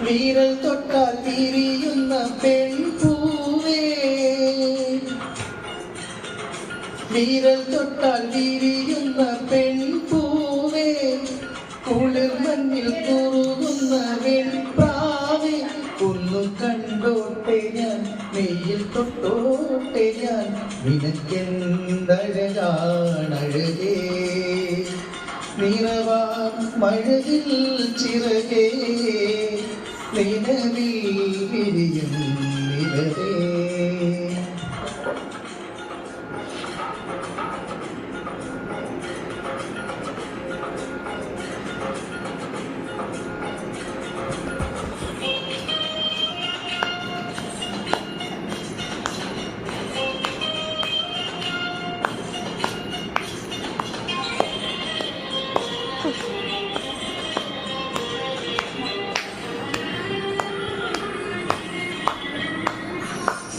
വിരൽ തൊട്ടാൽ വിരിയുന്ന പെൺപൂവേ, വിരൽ തൊട്ടാൽ വിരിയുന്ന പെൺപൂവേ, കുളിർ മഞ്ഞിൽ കുറുകുന്ന വെൺപ്രാവേ, ഒന്നു കണ്ടോട്ടെ ഞാൻ, നെയ്യിൽ തൊട്ടോട്ടെ ഞാൻ, നിനക്കെന്തഴകാണഴകേ, നിറവാ മഴവിൽ ചിറകേ, നിലവിൽ വിരിയും നിലവേ.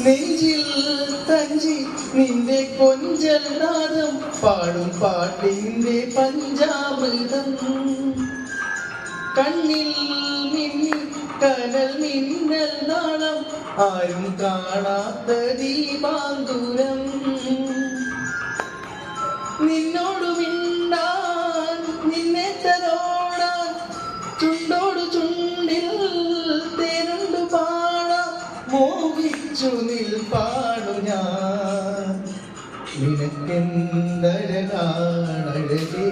നെഞ്ചിൽ തഞ്ചി നിന്റെ കൊഞ്ചൽ നാദം, പാടും പാട്ടിന്റെ പഞ്ചാമൃതം, കണ്ണിൽ മിന്നി കനൽ മിന്നൽ നാളം, ആരും കാണാത്ത ദീപാങ്കുരം, നിന്നോട് മിണ്ടാൻ നിന്നെ തലോടാൻ, ചുണ്ടോട് ചുണ്ടിൽ തേനുണ്ടു പാടാം, മോഹിച്ചു നിൽപ്പാടു ഞാൻ, നിനക്കെന്തഴകാണഴകേ,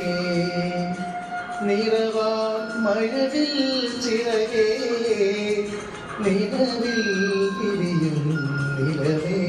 നിറവാ മഴവിൽ ചിറകേ, നിലവിൽ വിരിയും നിലവേ.